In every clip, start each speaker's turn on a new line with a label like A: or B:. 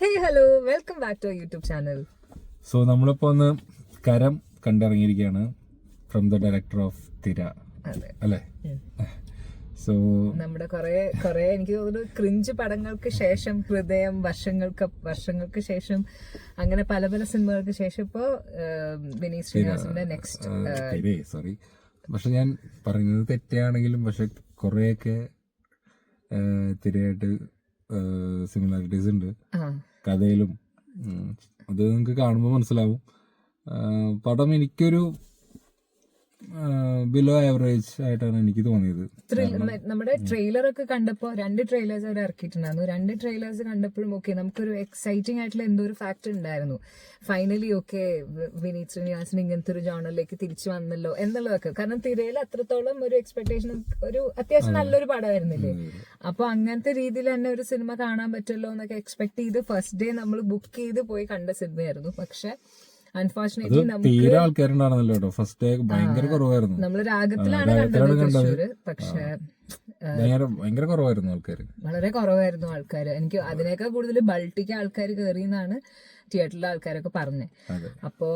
A: Hey, hello, welcome back to our YouTube channel.
B: So നമ്മളിപ്പോ ഒന്ന് കരം കണ്ടിറങ്ങിയിരിക്കുകയാണ് ഫ്രം ദ ഡയറക്ടർ ഓഫ് തിര അല്ലേ. സോ
A: നമ്മുടെ കുറെ എനിക്ക് തോന്നുന്നു ക്രിഞ്ച് പടങ്ങൾക്ക് ശേഷം ഹൃദയം വർഷങ്ങൾക്ക് ശേഷം അങ്ങനെ പല പല സിനിമകൾക്ക് ശേഷം ഇപ്പോ വിനീത് ശ്രീനിവാസന്റെ നെക്സ്റ്റ്
B: സോറി, പക്ഷെ ഞാൻ പറയുന്നത് തെറ്റാണെങ്കിലും പക്ഷെ കുറെയൊക്കെ തിരയായിട്ട് സിമിലാരിറ്റീസ് ഉണ്ട് കഥയിലും. അത് നിങ്ങൾക്ക് കാണുമ്പോൾ മനസ്സിലാവും. പടം എനിക്കൊരു ബിലോ ആവറേജ് ആയിട്ടാണ് എനിക്ക് തോന്നിയത്.
A: നമ്മുടെ ട്രെയിലർ ഒക്കെ കണ്ടപ്പോ 2 ട്രെയിലേഴ്സ് അവർ ഇറക്കിയിട്ടുണ്ടായിരുന്നു. 2 ട്രെയിലേഴ്സ് കണ്ടപ്പോഴും ഓക്കെ നമുക്കൊരു എക്സൈറ്റിംഗ് ആയിട്ടുള്ള എന്തോ ഒരു ഫാക്ടർ ഉണ്ടായിരുന്നു. ഫൈനലി ഓക്കെ വിനീത് ശ്രീനിവാസൻ ഇങ്ങനത്തെ ഒരു ജോണറിലേക്ക് തിരിച്ചു വന്നല്ലോ എന്നുള്ളതൊക്കെ. കാരണം തിരയിൽ അത്രത്തോളം ഒരു എക്സ്പെക്ടേഷൻ, ഒരു അത്യാവശ്യം നല്ലൊരു പടമായിരുന്നില്ലേ. അപ്പൊ അങ്ങനത്തെ രീതിയിൽ തന്നെ ഒരു സിനിമ കാണാൻ പറ്റുമല്ലോ എന്നൊക്കെ എക്സ്പെക്ട് ചെയ്ത് ഫസ്റ്റ് ഡേ നമ്മൾ ബുക്ക് ചെയ്ത് പോയി കണ്ട സിനിമയായിരുന്നു. പക്ഷെ അൺഫോർച്ചുനേറ്റ്ലി
B: തീരെ ആൾക്കാരുണ്ടായിരുന്നല്ലോ. ഫസ്റ്റ് ഡേ ഭയങ്കര കുറവായിരുന്നു.
A: നമ്മള് രാഗത്തിലാണ് കണ്ടത് തൃശ്ശൂര്. പക്ഷെ
B: ഭയങ്കര കുറവായിരുന്നു ആൾക്കാര്, വളരെ
A: കുറവായിരുന്നു ആൾക്കാര്. എനിക്ക് അതിനേക്കാൾ കൂടുതൽ ബൾട്ടിക്ക് ആൾക്കാർ കയറിയെന്നാണ് തിയേറ്ററിലെ ആൾക്കാരൊക്കെ പറഞ്ഞത്. അപ്പോ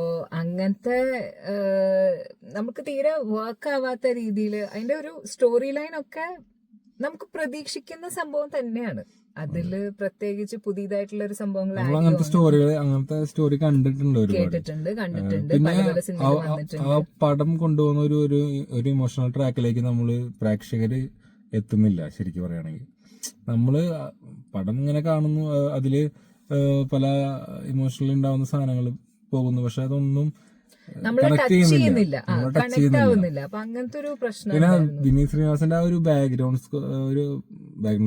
A: അങ്ങനത്തെ നമുക്ക് തീരെ വർക്ക് ആവാത്ത രീതിയിൽ അതിന്റെ ഒരു സ്റ്റോറി ലൈൻ ഒക്കെ നമുക്ക് പ്രതീക്ഷിക്കുന്ന സംഭവം തന്നെയാണ്. അതില് പ്രത്യേകിച്ച് പുതിയതായിട്ടുള്ള ഒരു സംഭവങ്ങൾ
B: അങ്ങനത്തെ സ്റ്റോറി കണ്ടിട്ടുണ്ട്. പിന്നെ ആ പടം കൊണ്ടുപോകുന്ന ഒരു ഇമോഷണൽ ട്രാക്കിലേക്ക് നമ്മള് പ്രേക്ഷകര് എത്തുന്നില്ല. ശരിക്കും പറയുകയാണെങ്കിൽ നമ്മള് പടം ഇങ്ങനെ കാണുന്നു, അതില് പല ഇമോഷണലി ഉണ്ടാവുന്ന സാധനങ്ങൾ പോകുന്നു, പക്ഷെ അതൊന്നും
A: ടച്ച് ചെയ്യുന്നില്ല. അപ്പൊ അങ്ങനത്തെ ഒരു പ്രശ്നം.
B: പിന്നെ വിനീത് ശ്രീനിവാസന്റെ ആ ഒരു ബാക്ക്ഗ്രൗണ്ട്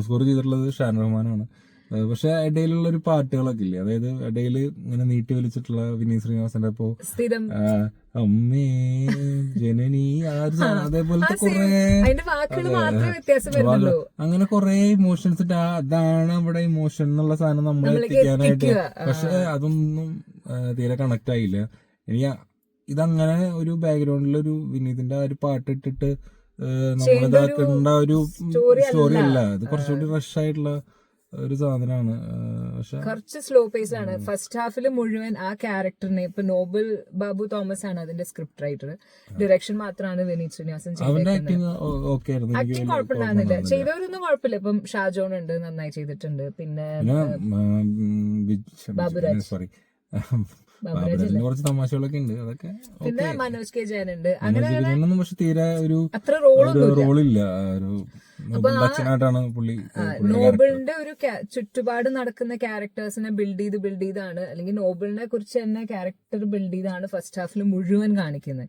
B: സ്കോർ ചെയ്തിട്ടുള്ളത് ഷാൻ റഹ്മാനാണ്. പക്ഷെ ഇടയിലുള്ള ഒരു പാട്ടുകളൊക്കെ ഇല്ലേ, അതായത് ഇടയിൽ ഇങ്ങനെ നീട്ടി വലിച്ചിട്ടുള്ള വിനീത് ശ്രീനിവാസന്റെ ഇപ്പോ അമ്മേ ജനനി അതേപോലത്തെ അങ്ങനെ കുറെ ഇമോഷൻസ് ഇട്ട് അതാണ് അവിടെ ഇമോഷൻ എന്നുള്ള സാധനം നമ്മളെ എത്തിക്കാനായിട്ട്. പക്ഷെ അതൊന്നും തീരെ കണക്ട് ആയില്ല. എനിക്ക് ഇതങ്ങനെ ഒരു ബാക്ക്ഗ്രൗണ്ടിൽ ഒരു വിനീതിന്റെ ആ ഒരു പാട്ട് ഇട്ടിട്ട് നമ്മളിതാക്കേണ്ട ഒരു സ്റ്റോറി അല്ല. ഇത് കുറച്ചുകൂടി റഷ് ആയിട്ടുള്ള ഒരു സാധനമാണ്. പക്ഷെ
A: കുറച്ച് സ്ലോ പേസ് ആണ്. ഫസ്റ്റ് ഹാഫിൽ മുഴുവൻ ആ ക്യാരക്ടറിനെ ഇപ്പൊ നോബൽ ബാബു തോമസ് ആണ് അതിന്റെ സ്ക്രിപ്റ്റ് റൈറ്റർ. ഡയറക്ഷൻ മാത്രമാണ് വിനീത് ശ്രീനിവാസൻ ചെയ്തത്. ആക്ടിങ് കുഴപ്പമില്ലാന്നില്ല, ചെയ്തവരൊന്നും കുഴപ്പമില്ല. ഇപ്പം ഷാജോൺ ഉണ്ട്, നന്നായി ചെയ്തിട്ടുണ്ട്. പിന്നെ ബാബുരാജ്
B: കുറച്ച് തമാശകളൊക്കെ ഉണ്ട്, അതൊക്കെ.
A: പിന്നെ മനോജ് കെ ജയൻ ഉണ്ട്. അങ്ങനെ
B: പക്ഷെ തീരെ ഒരു
A: അത്ര
B: റോളില്ല. പുള്ളി
A: നോബിളിന്റെ ഒരു ചുറ്റുപാട് നടക്കുന്ന ക്യാരക്ടേഴ്സിനെ ബിൽഡ് ചെയ്താണ്, അല്ലെങ്കിൽ നോബിളിനെ കുറിച്ച് തന്നെ ക്യാരക്ടർ ബിൽഡ് ചെയ്താണ് ഫസ്റ്റ് ഹാഫിൽ മുഴുവൻ കാണിക്കുന്നത്.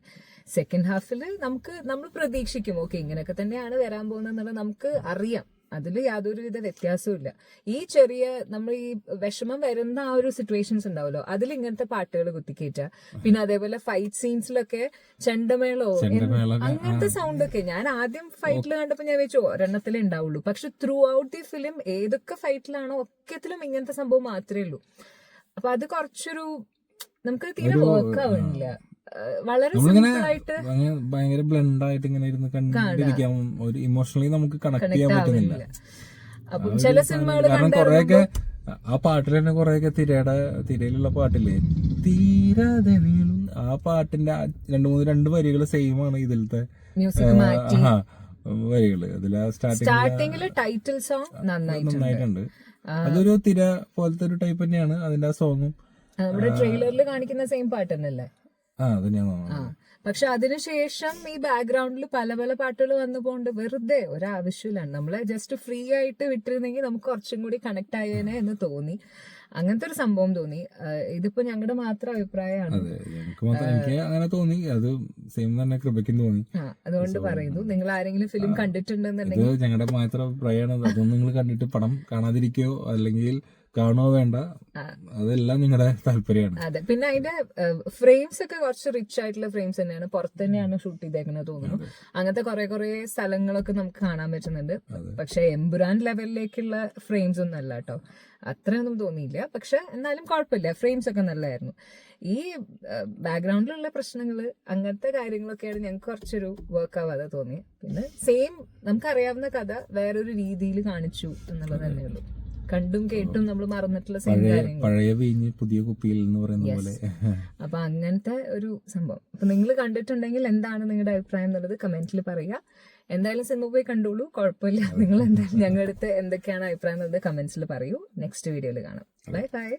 A: സെക്കൻഡ് ഹാഫിൽ നമ്മൾ പ്രതീക്ഷിക്കും ഓക്കെ ഇങ്ങനെയൊക്കെ തന്നെയാണ് വരാൻ പോകുന്നത് എന്നുള്ളത് നമുക്ക് അറിയാം. അതിൽ യാതൊരുവിധ വ്യത്യാസവും ഇല്ല. ഈ ചെറിയ നമ്മൾ ഈ വിഷമം വരുന്ന ആ ഒരു സിറ്റുവേഷൻസ് ഉണ്ടാവല്ലോ, അതിൽ ഇങ്ങനത്തെ പാട്ടുകൾ കുത്തിക്കേറ്റ. പിന്നെ അതേപോലെ ഫൈറ്റ് സീൻസിലൊക്കെ ചെണ്ടമേളോ അങ്ങനത്തെ സൗണ്ട് ഒക്കെ ഞാൻ ആദ്യം ഫൈറ്റിൽ കണ്ടപ്പോ ഞാൻ വെച്ചു ഒരെണ്ണത്തിലേ ഉണ്ടാവുള്ളൂ. പക്ഷെ ത്രൂ ഔട്ട് ദി ഫിലിം ഏതൊക്കെ ഫൈറ്റിലാണോ ഒക്കത്തിലും ഇങ്ങനത്തെ സംഭവം മാത്രമേ ഉള്ളൂ. അപ്പൊ അത് കുറച്ചൊരു നമുക്ക് തീരെ വർക്ക് ആവുന്നില്ല. വളരെ സിമ്പിളായിട്ട്
B: ഭയങ്കര ബ്ലെൻഡ് ആയിട്ട് ഇങ്ങനെ ഇരുന്ന് കണ്ടിരിക്കാൻ ഒരു ഇമോഷണലി നമുക്ക് കണക്ട് ചെയ്യാൻ പറ്റുന്നില്ല.
A: അപ്പം ചില സിനിമകൾ
B: കാരണം കുറെയൊക്കെ ആ പാട്ടിൽ തന്നെ കുറെയൊക്കെ തിരയിലുള്ള പാട്ടില്ലേ, തീരാതെ നീളും, ആ പാട്ടിന്റെ 2 വരികൾ സെയിം ആണ് ഇതിലത്തെ വരികള്. അതിൽ
A: സ്റ്റാർട്ടിങ്ങില് ടൈറ്റിൽ സോങ് നന്നായിട്ടുണ്ട്.
B: അതൊരു തിര പോലത്തെ ഒരു ടൈപ്പ് തന്നെയാണ് അതിന്റെ ആ സോങ്ങും.
A: നമ്മുടെ ട്രെയിലറിൽ കാണിക്കുന്ന സെയിം പാട്ട് തന്നെയല്ലേ. പക്ഷെ അതിനുശേഷം ഈ ബാക്ക്ഗ്രൗണ്ടിൽ പല പല പാട്ടുകൾ വന്നു പോണ്ട് വെറുതെ ഒരാവശ്യമില്ലാണ്. നമ്മളെ ജസ്റ്റ് ഫ്രീ ആയിട്ട് വിട്ടിരുന്നെങ്കിൽ നമുക്ക് കുറച്ചും കൂടി കണക്ട് ആയേനെ എന്ന് തോന്നി. അങ്ങനത്തെ ഒരു സംഭവം തോന്നി. ഇതിപ്പോ ഞങ്ങളുടെ മാത്രം അഭിപ്രായമാണ്,
B: എനിക്ക് അങ്ങനെ തോന്നി. അത് സെയിം തന്നെ കൃപയ്ക്കും തോന്നി.
A: അതുകൊണ്ട് പറയുന്നു, നിങ്ങൾ ആരെങ്കിലും ഫിലിം കണ്ടിട്ടുണ്ടെന്നുണ്ടെങ്കിൽ
B: ഞങ്ങളുടെ മാത്രം അഭിപ്രായമാണ്. അതൊന്നും നിങ്ങൾ കണ്ടിട്ട് പടം കാണാതിരിക്കോ അല്ലെങ്കിൽ കാണുകയോ വേണ്ട, അതെല്ലാം നിങ്ങളുടെ താല്പര്യമാണ്.
A: അതെ. പിന്നെ അതിന്റെ ഫ്രെയിംസ് ഒക്കെ കുറച്ച് റിച്ച് ആയിട്ടുള്ള ഫ്രെയിംസ് തന്നെയാണ്. പുറത്ത് തന്നെയാണ് ഷൂട്ട് ചെയ്തേക്കുന്നത് തോന്നുന്നു. അങ്ങനത്തെ കുറെ സ്ഥലങ്ങളൊക്കെ നമുക്ക് കാണാൻ പറ്റുന്നുണ്ട്. പക്ഷെ എമ്പുരാൻ ലെവലിലേക്കുള്ള ഫ്രെയിംസ് ഒന്നും അല്ല കേട്ടോ, അത്രയൊന്നും തോന്നിയില്ല. പക്ഷെ എന്നാലും കുഴപ്പമില്ല, ഫ്രെയിംസ് ഒക്കെ നല്ലതായിരുന്നു. ഈ ബാക്ക്ഗ്രൗണ്ടിലുള്ള പ്രശ്നങ്ങള് അങ്ങനത്തെ കാര്യങ്ങളൊക്കെയാണ് ഞങ്ങൾക്ക് കുറച്ചൊരു വർക്ക് ആവാതെ തോന്നി. പിന്നെ സെയിം നമുക്കറിയാവുന്ന കഥ വേറൊരു രീതിയിൽ കാണിച്ചു എന്നുള്ളത് തന്നെയുള്ളൂ. കണ്ടും കേട്ടും നമ്മൾ മറന്നിട്ടുള്ള സെയിം കാര്യങ്ങൾ.
B: പഴയ വീഞ്ഞ് പുതിയ കുപ്പിയിൽ എന്ന് പറയുന്ന പോലെ.
A: അപ്പൊ അങ്ങനത്തെ ഒരു സംഭവം. അപ്പൊ നിങ്ങൾ കണ്ടിട്ടുണ്ടെങ്കിൽ എന്താണ് നിങ്ങളുടെ അഭിപ്രായം എന്നുള്ളത് കമന്റിൽ പറയുക. എന്തായാലും സിനിമ പോയി കണ്ടോളൂ, കുഴപ്പമില്ല. നിങ്ങൾ എന്തായാലും ഞങ്ങളുടെ അടുത്ത് എന്തൊക്കെയാണ് അഭിപ്രായം എന്നുള്ളത് കമന്റ്സിൽ പറയൂ. നെക്സ്റ്റ് വീഡിയോയിൽ കാണാം. Bye bye.